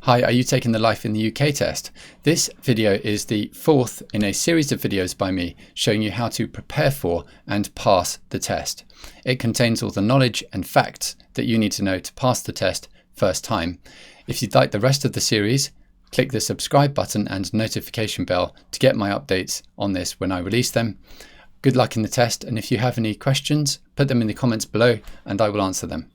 Hi, are you taking the Life in the UK test? This video is the fourth in a series of videos by me showing you how to prepare for and pass the test. It contains all the knowledge and facts that you need to know to pass the test first time. If you'd like the rest of the series, click the subscribe button and notification bell to get my updates on this when I release them. Good luck in the test, and if you have any questions, put them in the comments below and I will answer them.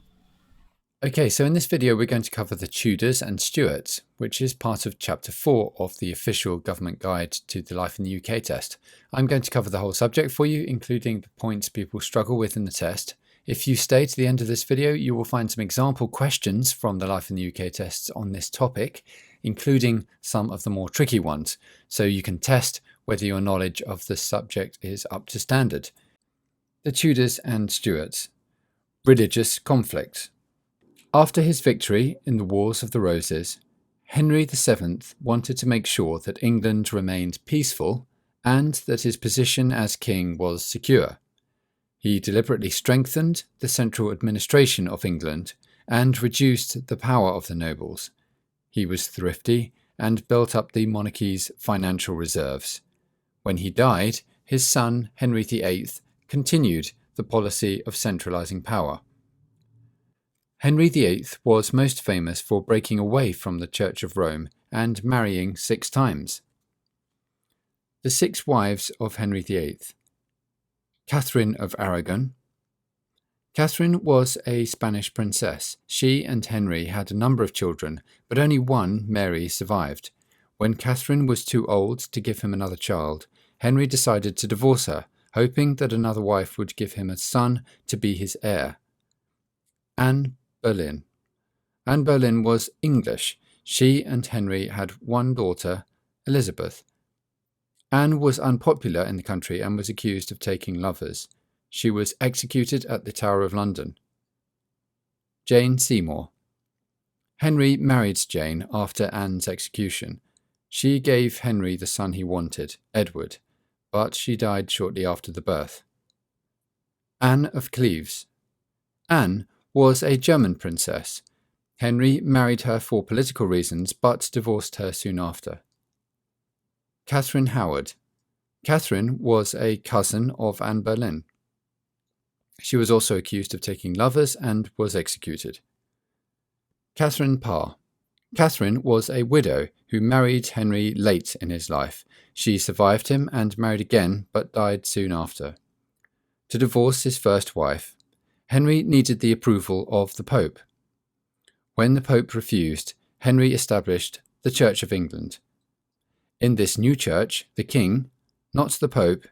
Okay, so in this video we're going to cover the Tudors and Stuarts, which is part of chapter 4 of the official government guide to the Life in the UK test. I'm going to cover the whole subject for you, including the points people struggle with in the test. If you stay to the end of this video, you will find some example questions from the Life in the UK tests on this topic, including some of the more tricky ones, so you can test whether your knowledge of the subject is up to standard. The Tudors and Stuarts. Religious conflict. After his victory in the Wars of the Roses, Henry VII wanted to make sure that England remained peaceful and that his position as king was secure. He deliberately strengthened the central administration of England and reduced the power of the nobles. He was thrifty and built up the monarchy's financial reserves. When he died, his son Henry VIII continued the policy of centralising power. Henry VIII was most famous for breaking away from the Church of Rome and marrying 6 times. The 6 wives of Henry VIII. Catherine of Aragon. Catherine was a Spanish princess. She and Henry had a number of children, but only one, Mary, survived. When Catherine was too old to give him another child, Henry decided to divorce her, hoping that another wife would give him a son to be his heir. Anne Boleyn. Anne Boleyn was English. She and Henry had one daughter, Elizabeth. Anne was unpopular in the country and was accused of taking lovers. She was executed at the Tower of London. Jane Seymour. Henry married Jane after Anne's execution. She gave Henry the son he wanted, Edward, but she died shortly after the birth. Anne of Cleves. Anne was a German princess. Henry married her for political reasons, but divorced her soon after. Catherine Howard. Catherine was a cousin of Anne Boleyn. She was also accused of taking lovers and was executed. Catherine Parr. Catherine was a widow who married Henry late in his life. She survived him and married again, but died soon after. To divorce his first wife, Henry needed the approval of the Pope. When the Pope refused, Henry established the Church of England. In this new church, the king, not the Pope,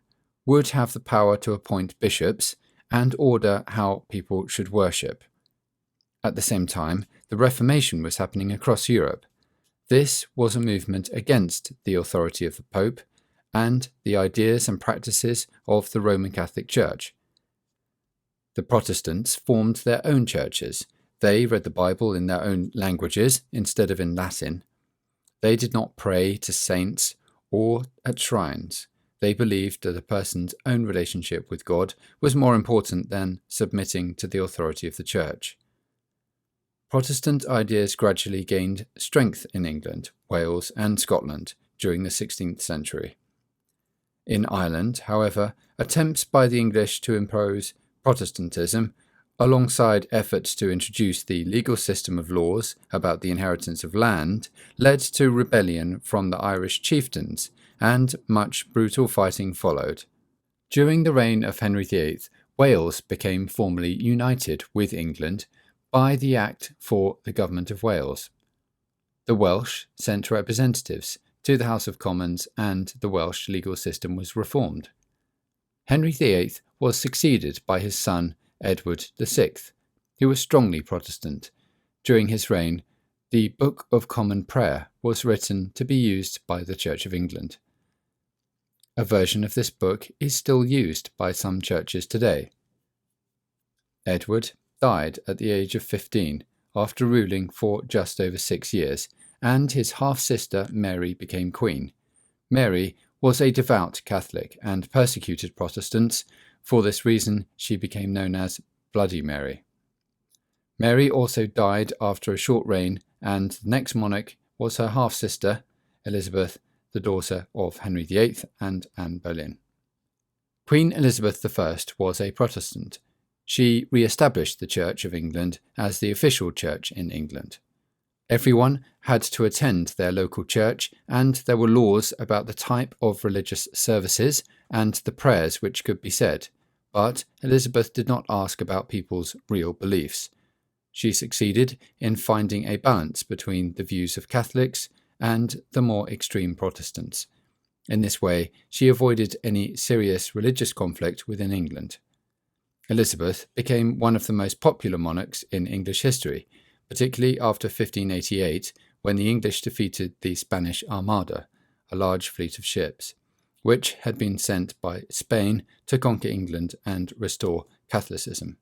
would have the power to appoint bishops and order how people should worship. At the same time, the Reformation was happening across Europe. This was a movement against the authority of the Pope and the ideas and practices of the Roman Catholic Church. The Protestants formed their own churches. They read the Bible in their own languages instead of in Latin. They did not pray to saints or at shrines. They believed that a person's own relationship with God was more important than submitting to the authority of the Church. Protestant ideas gradually gained strength in England, Wales, and Scotland during the 16th century. In Ireland, however, attempts by the English to impose Protestantism, alongside efforts to introduce the legal system of laws about the inheritance of land, led to rebellion from the Irish chieftains, and much brutal fighting followed. During the reign of Henry VIII, Wales became formally united with England by the Act for the Government of Wales. The Welsh sent representatives to the House of Commons and the Welsh legal system was reformed. Henry VIII was succeeded by his son Edward VI, who was strongly Protestant. During his reign, the Book of Common Prayer was written to be used by the Church of England. A version of this book is still used by some churches today. Edward died at the age of 15 after ruling for just over 6 years, and his half-sister Mary became queen. Mary was a devout Catholic and persecuted Protestants. For this reason, she became known as Bloody Mary. Mary also died after a short reign, and the next monarch was her half-sister, Elizabeth, the daughter of Henry VIII and Anne Boleyn. Queen Elizabeth I was a Protestant. She re-established the Church of England as the official church in England. Everyone had to attend their local church, and there were laws about the type of religious services and the prayers which could be said, but Elizabeth did not ask about people's real beliefs. She succeeded in finding a balance between the views of Catholics and the more extreme Protestants. In this way, she avoided any serious religious conflict within England. Elizabeth became one of the most popular monarchs in English history, particularly after 1588, when the English defeated the Spanish Armada, a large fleet of ships, which had been sent by Spain to conquer England and restore Catholicism.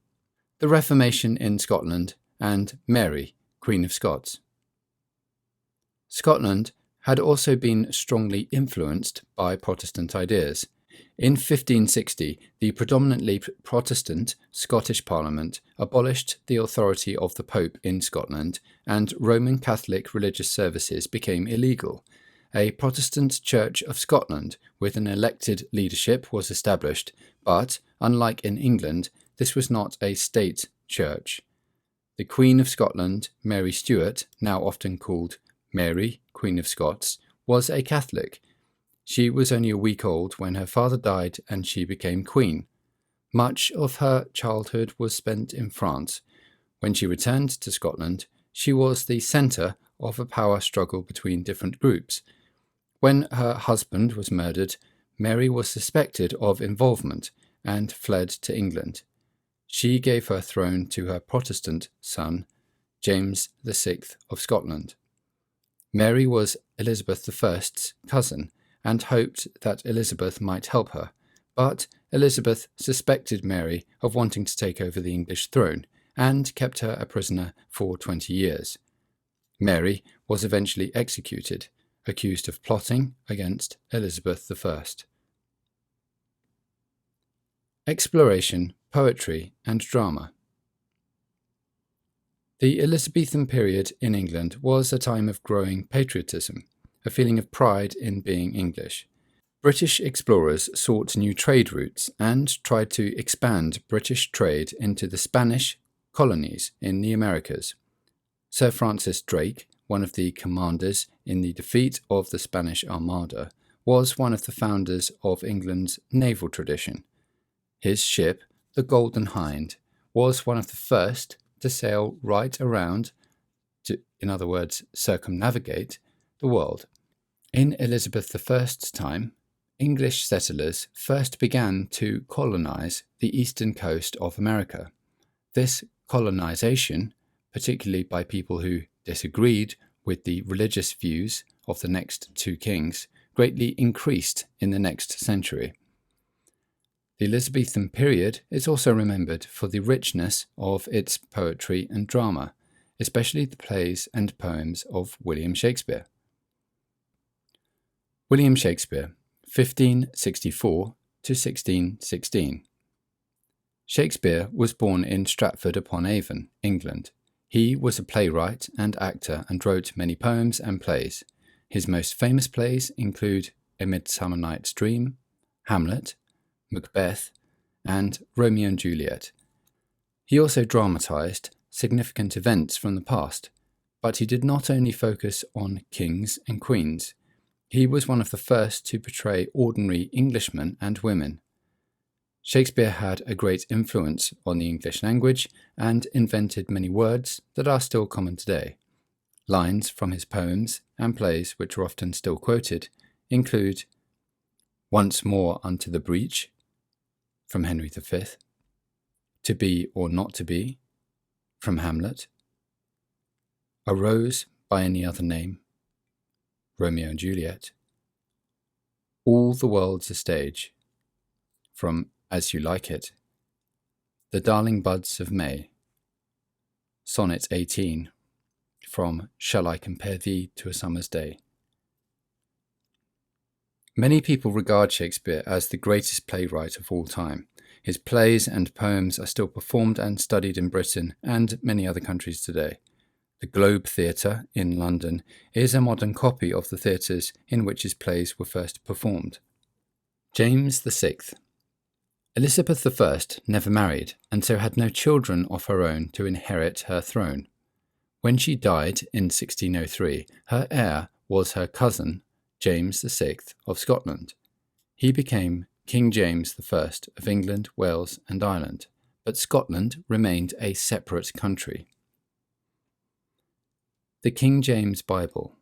The Reformation in Scotland, and Mary, Queen of Scots. Scotland had also been strongly influenced by Protestant ideas. In 1560, the predominantly Protestant Scottish Parliament abolished the authority of the Pope in Scotland, and Roman Catholic religious services became illegal. A Protestant Church of Scotland with an elected leadership was established, but, unlike in England, this was not a state church. The Queen of Scotland, Mary Stuart, now often called Mary, Queen of Scots, was a Catholic. She was only a week old when her father died and she became queen. Much of her childhood was spent in France. When she returned to Scotland, she was the centre of a power struggle between different groups. When her husband was murdered, Mary was suspected of involvement and fled to England. She gave her throne to her Protestant son, James VI of Scotland. Mary was Elizabeth I's cousin and hoped that Elizabeth might help her, but Elizabeth suspected Mary of wanting to take over the English throne and kept her a prisoner for 20 years. Mary was eventually executed, accused of plotting against Elizabeth I. Exploration, poetry, and drama. The Elizabethan period in England was a time of growing patriotism, a feeling of pride in being English. British explorers sought new trade routes and tried to expand British trade into the Spanish colonies in the Americas. Sir Francis Drake, one of the commanders in the defeat of the Spanish Armada, was one of the founders of England's naval tradition. His ship, the Golden Hind, was one of the first to sail right around, in other words, circumnavigate, the world. In Elizabeth I's time, English settlers first began to colonize the eastern coast of America. This colonization, particularly by people who disagreed with the religious views of the next two kings, greatly increased in the next century. The Elizabethan period is also remembered for the richness of its poetry and drama, especially the plays and poems of William Shakespeare. William Shakespeare, 1564 to 1616. Shakespeare was born in Stratford-upon-Avon, England. He was a playwright and actor and wrote many poems and plays. His most famous plays include A Midsummer Night's Dream, Hamlet, Macbeth, and Romeo and Juliet. He also dramatized significant events from the past, but he did not only focus on kings and queens. He was one of the first to portray ordinary Englishmen and women. Shakespeare had a great influence on the English language and invented many words that are still common today. Lines from his poems and plays, which are often still quoted, include "Once more unto the breach," from Henry V, "To be or not to be," from Hamlet, "A Rose by Any Other Name," Romeo and Juliet, "All the World's a Stage," from As You Like It, "The Darling Buds of May," Sonnet 18, from Shall I Compare Thee to a Summer's Day. Many people regard Shakespeare as the greatest playwright of all time. His plays and poems are still performed and studied in Britain and many other countries today. The Globe Theatre in London is a modern copy of the theatres in which his plays were first performed. James VI. Elizabeth I never married, and so had no children of her own to inherit her throne. When she died in 1603, her heir was her cousin, James VI of Scotland. He became King James I of England, Wales, and Ireland, but Scotland remained a separate country. The King James Bible.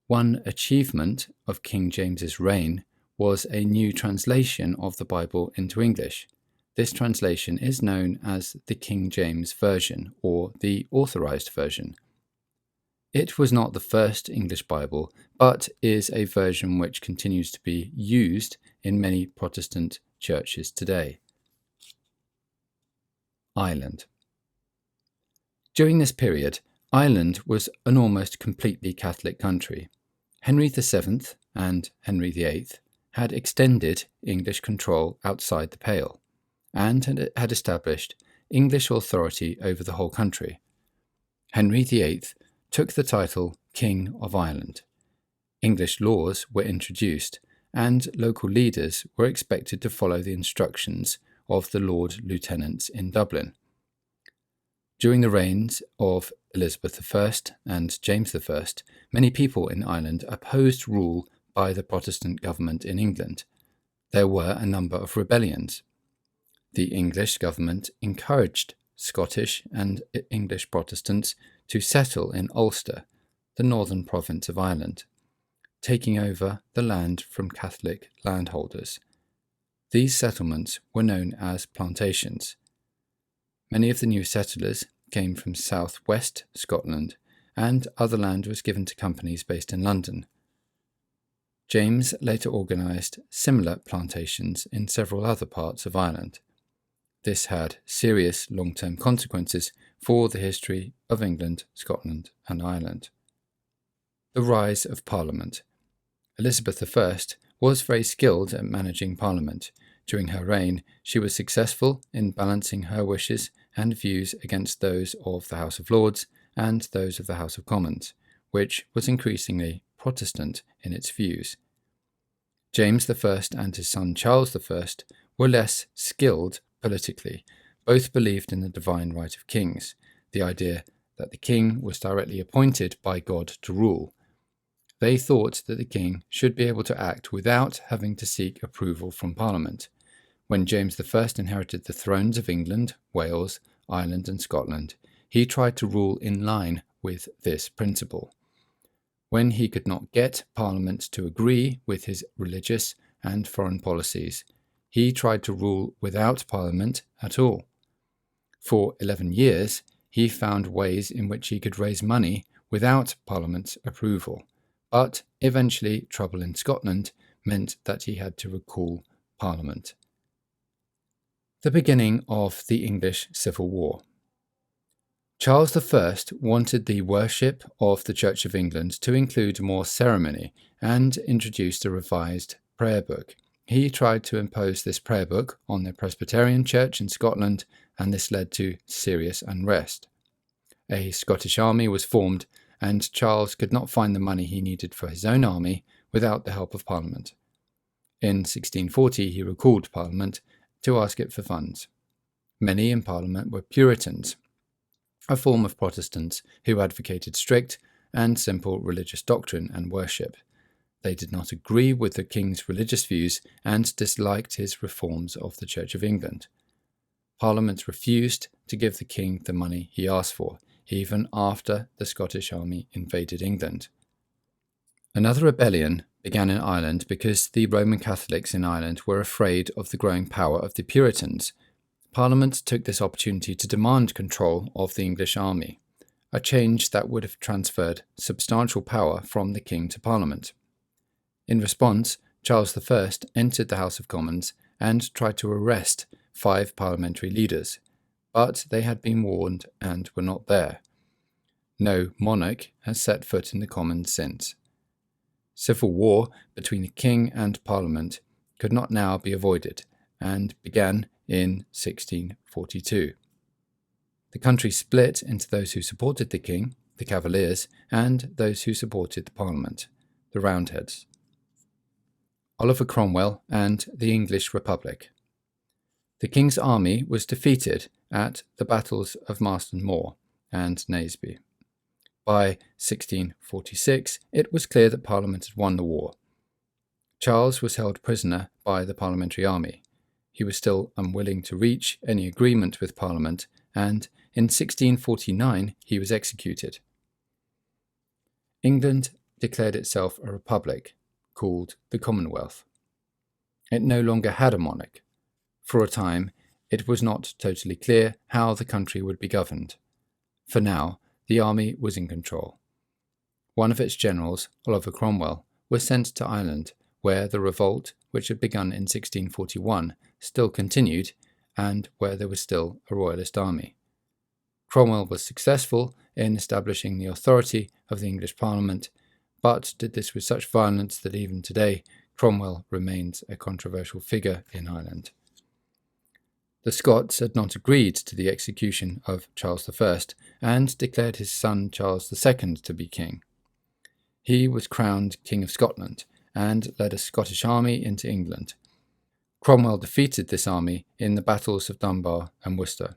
One achievement of King James's reign was a new translation of the Bible into English. This translation is known as the King James Version, or the Authorized Version. It was not the first English Bible, but is a version which continues to be used in many Protestant churches today. Ireland. During this period, Ireland was an almost completely Catholic country. Henry VII and Henry VIII had extended English control outside the Pale, and had established English authority over the whole country. Henry VIII took the title King of Ireland. English laws were introduced, and local leaders were expected to follow the instructions of the Lord Lieutenants in Dublin. During the reigns of Elizabeth I and James I, many people in Ireland opposed rule by the Protestant government in England. There were a number of rebellions. The English government encouraged Scottish and English Protestants to settle in Ulster, the northern province of Ireland, taking over the land from Catholic landholders. These settlements were known as plantations. Many of the new settlers came from south-west Scotland, and other land was given to companies based in London. James later organised similar plantations in several other parts of Ireland. This had serious long-term consequences for the history of England, Scotland, and Ireland. The rise of Parliament. Elizabeth I was very skilled at managing Parliament. During her reign, she was successful in balancing her wishes and views against those of the House of Lords and those of the House of Commons, which was increasingly Protestant in its views. James I and his son Charles I were less skilled politically. Both believed in the divine right of kings, the idea that the king was directly appointed by God to rule. They thought that the king should be able to act without having to seek approval from Parliament. When James I inherited the thrones of England, Wales, Ireland, and Scotland, he tried to rule in line with this principle. When he could not get Parliament to agree with his religious and foreign policies, he tried to rule without Parliament at all. For 11 years, he found ways in which he could raise money without Parliament's approval, but eventually trouble in Scotland meant that he had to recall Parliament. The beginning of the English Civil War. Charles I wanted the worship of the Church of England to include more ceremony and introduced a revised prayer book. He tried to impose this prayer book on the Presbyterian Church in Scotland, and this led to serious unrest. A Scottish army was formed, and Charles could not find the money he needed for his own army without the help of Parliament. In 1640, he recalled Parliament to ask it for funds. Many in Parliament were Puritans, a form of Protestants who advocated strict and simple religious doctrine and worship. They did not agree with the king's religious views and disliked his reforms of the Church of England. Parliament refused to give the king the money he asked for, even after the Scottish army invaded England. Another rebellion began in Ireland because the Roman Catholics in Ireland were afraid of the growing power of the Puritans. Parliament took this opportunity to demand control of the English army, a change that would have transferred substantial power from the king to Parliament. In response, Charles I entered the House of Commons and tried to arrest 5 parliamentary leaders, but they had been warned and were not there. No monarch has set foot in the Commons since. Civil war between the king and Parliament could not now be avoided and began in 1642. The country split into those who supported the king the Cavaliers, and those who supported the Parliament, the Roundheads. Oliver Cromwell and the English Republic. The King's army was defeated at the battles of Marston Moor and Naseby. By 1646, it was clear that Parliament had won the war. Charles was held prisoner by the Parliamentary Army. He was still unwilling to reach any agreement with Parliament, and in 1649 he was executed. England declared itself a republic, called the Commonwealth. It no longer had a monarch. For a time, it was not totally clear how the country would be governed. For now, the army was in control. One of its generals, Oliver Cromwell, was sent to Ireland, where the revolt, which had begun in 1641, still continued, and where there was still a royalist army. Cromwell was successful in establishing the authority of the English Parliament, but did this with such violence that even today Cromwell remains a controversial figure in Ireland. The Scots had not agreed to the execution of Charles I and declared his son Charles II to be king. He was crowned King of Scotland and led a Scottish army into England. Cromwell defeated this army in the battles of Dunbar and Worcester.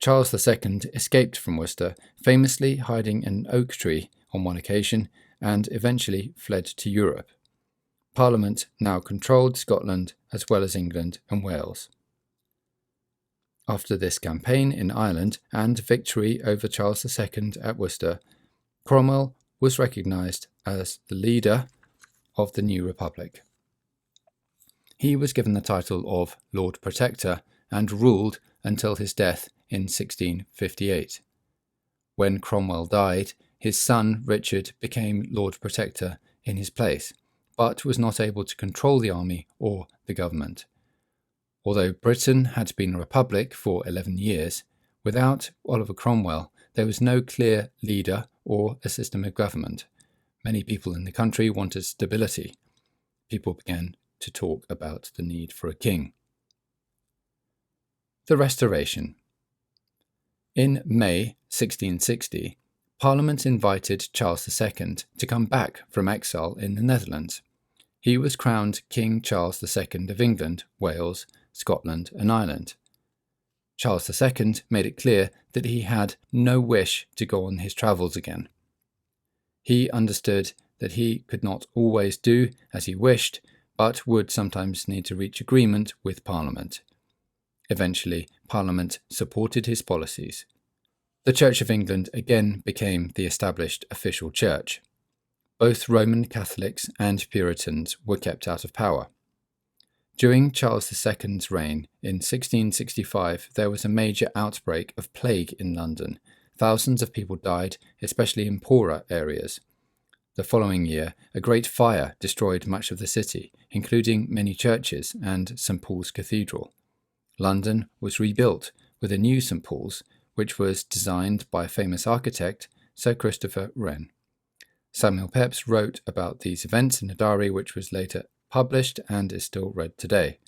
Charles II escaped from Worcester, famously hiding in an oak tree on one occasion, and eventually fled to Europe. Parliament now controlled Scotland as well as England and Wales. After this campaign in Ireland and victory over Charles II at Worcester, Cromwell was recognised as the leader of the new republic. He was given the title of Lord Protector and ruled until his death in 1658. When Cromwell died, his son Richard became Lord Protector in his place, but was not able to control the army or the government. Although Britain had been a republic for 11 years, without Oliver Cromwell there was no clear leader or a system of government. Many people in the country wanted stability. People began to talk about the need for a king. The Restoration. In May 1660, Parliament invited Charles II to come back from exile in the Netherlands. He was crowned King Charles II of England, Wales, Scotland and Ireland. Charles II made it clear that he had no wish to go on his travels again. He understood that he could not always do as he wished, but would sometimes need to reach agreement with Parliament. Eventually, Parliament supported his policies. The Church of England again became the established official church. Both Roman Catholics and Puritans were kept out of power. During Charles II's reign in 1665, there was a major outbreak of plague in London. Thousands of people died, especially in poorer areas. The following year, a great fire destroyed much of the city, including many churches and St. Paul's Cathedral. London was rebuilt with a new St. Paul's, which was designed by famous architect Sir Christopher Wren. Samuel Pepys wrote about these events in a diary which was later published and is still read today.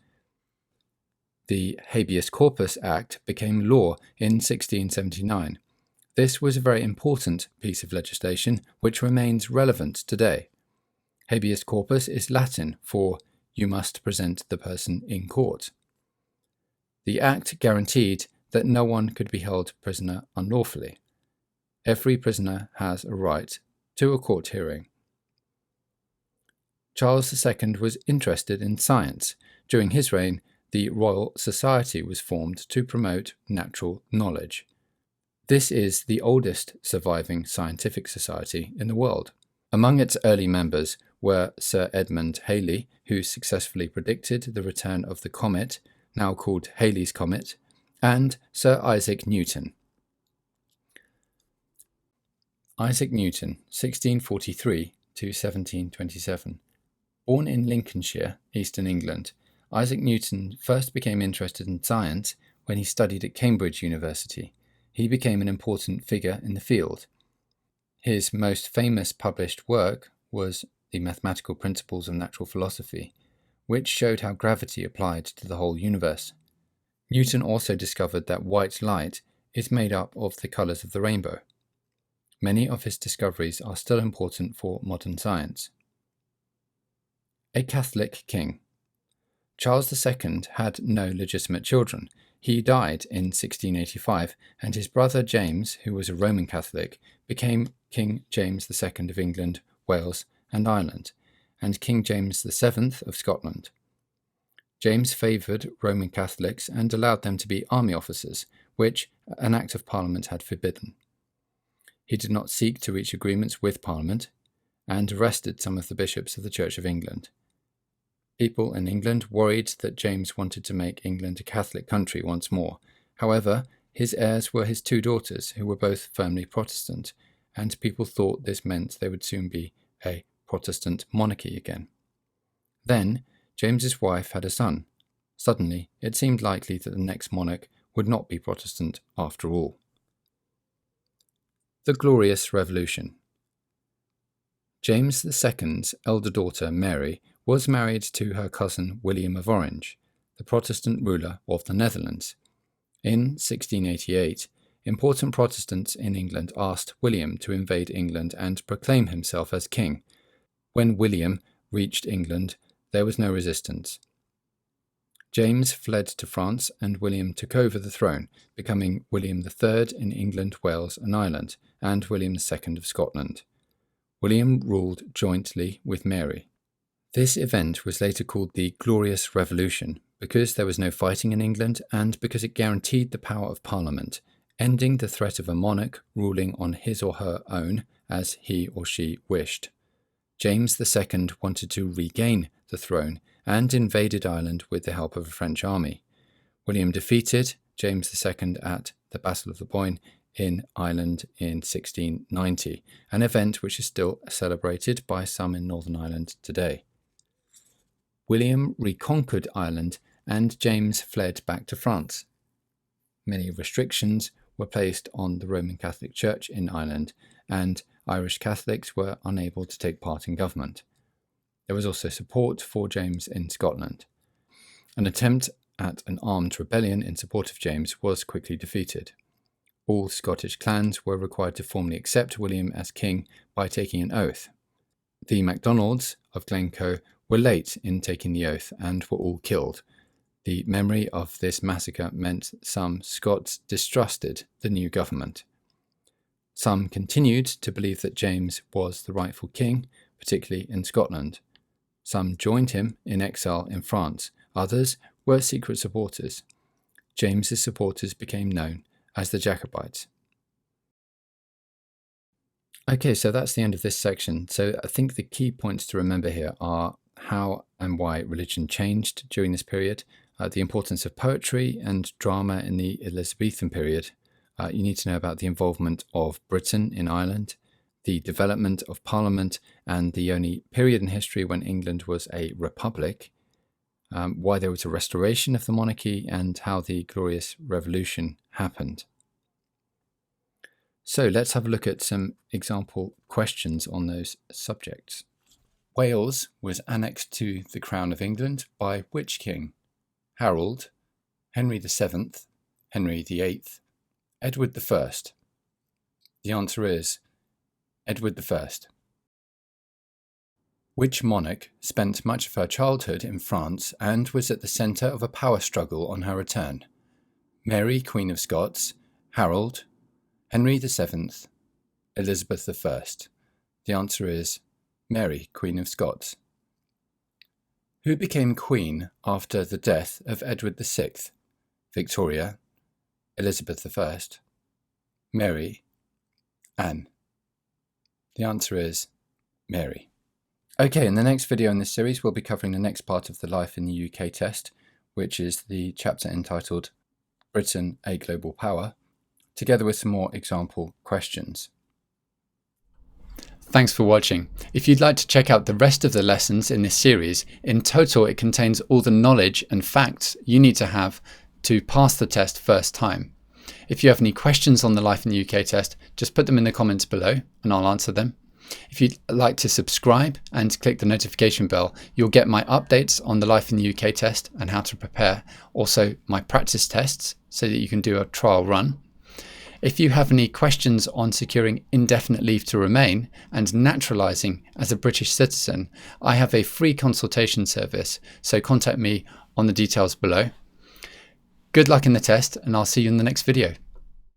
The Habeas Corpus Act became law in 1679. This was a very important piece of legislation which remains relevant today. Habeas corpus is Latin for "you must present the person in court." The Act guaranteed that no one could be held prisoner unlawfully. Every prisoner has a right to a court hearing. Charles II was interested in science. During his reign, the Royal Society was formed to promote natural knowledge. This is the oldest surviving scientific society in the world. Among its early members were Sir Edmond Halley, who successfully predicted the return of the comet, now called Halley's Comet, and Sir Isaac Newton. Isaac Newton, 1643 to 1727. Born in Lincolnshire, eastern England, Isaac Newton first became interested in science when he studied at Cambridge University. He became an important figure in the field. His most famous published work was The Mathematical Principles of Natural Philosophy, which showed how gravity applied to the whole universe. Newton also discovered that white light is made up of the colours of the rainbow. Many of his discoveries are still important for modern science. A Catholic king. Charles II had no legitimate children. He died in 1685, and his brother James, who was a Roman Catholic, became King James II of England, Wales, and Ireland, and King James VII of Scotland. James favoured Roman Catholics and allowed them to be army officers, which an Act of Parliament had forbidden. He did not seek to reach agreements with Parliament, and arrested some of the bishops of the Church of England. People in England worried that James wanted to make England a Catholic country once more. However, his heirs were his two daughters, who were both firmly Protestant, and people thought this meant they would soon be a Protestant monarchy again. Then, James's wife had a son. Suddenly, it seemed likely that the next monarch would not be Protestant after all. The Glorious Revolution. James II's elder daughter, Mary, was married to her cousin William of Orange, the Protestant ruler of the Netherlands. In 1688, important Protestants in England asked William to invade England and proclaim himself as king. When William reached England, there was no resistance. James fled to France and William took over the throne, becoming William III in England, Wales, and Ireland, and William II of Scotland. William ruled jointly with Mary. This event was later called the Glorious Revolution because there was no fighting in England and because it guaranteed the power of Parliament, ending the threat of a monarch ruling on his or her own as he or she wished. James II wanted to regain the throne and invaded Ireland with the help of a French army. William defeated James II at the Battle of the Boyne in Ireland in 1690, an event which is still celebrated by some in Northern Ireland today. William reconquered Ireland and James fled back to France. Many restrictions were placed on the Roman Catholic Church in Ireland, and Irish Catholics were unable to take part in government. There was also support for James in Scotland. An attempt at an armed rebellion in support of James was quickly defeated. All Scottish clans were required to formally accept William as king by taking an oath. The MacDonalds of Glencoe were late in taking the oath and were all killed. The memory of this massacre meant some Scots distrusted the new government. Some continued to believe that James was the rightful king, particularly in Scotland. Some joined him in exile in France. Others were secret supporters. James's supporters became known as the Jacobites. Okay, so that's the end of this section. So I think the key points to remember here are how and why religion changed during this period, the importance of poetry and drama in the Elizabethan period. You need to know about the involvement of Britain in Ireland, the development of Parliament, and the only period in history when England was a republic, why there was a restoration of the monarchy, and how the Glorious Revolution happened. So let's have a look at some example questions on those subjects. Wales was annexed to the Crown of England by which king? Harold, Henry VII, Henry VIII, Edward I. The answer is Edward I. Which monarch spent much of her childhood in France and was at the centre of a power struggle on her return? Mary, Queen of Scots, Harold, Henry VII, Elizabeth I. The answer is Mary, Queen of Scots. Who became queen after the death of Edward VI? Victoria, Elizabeth I, Mary, Anne. The answer is Mary. Okay, in the next video in this series, we'll be covering the next part of the Life in the UK test, which is the chapter entitled Britain, a Global Power, together with some more example questions. Thanks for watching. If you'd like to check out the rest of the lessons in this series, in total it contains all the knowledge and facts you need to have to pass the test first time. If you have any questions on the Life in the UK test, just put them in the comments below and I'll answer them. If you'd like to subscribe and click the notification bell, you'll get my updates on the Life in the UK test and how to prepare, also my practice tests so that you can do a trial run. If you have any questions on securing indefinite leave to remain and naturalising as a British citizen, I have a free consultation service, so contact me on the details below. Good luck in the test, and I'll see you in the next video.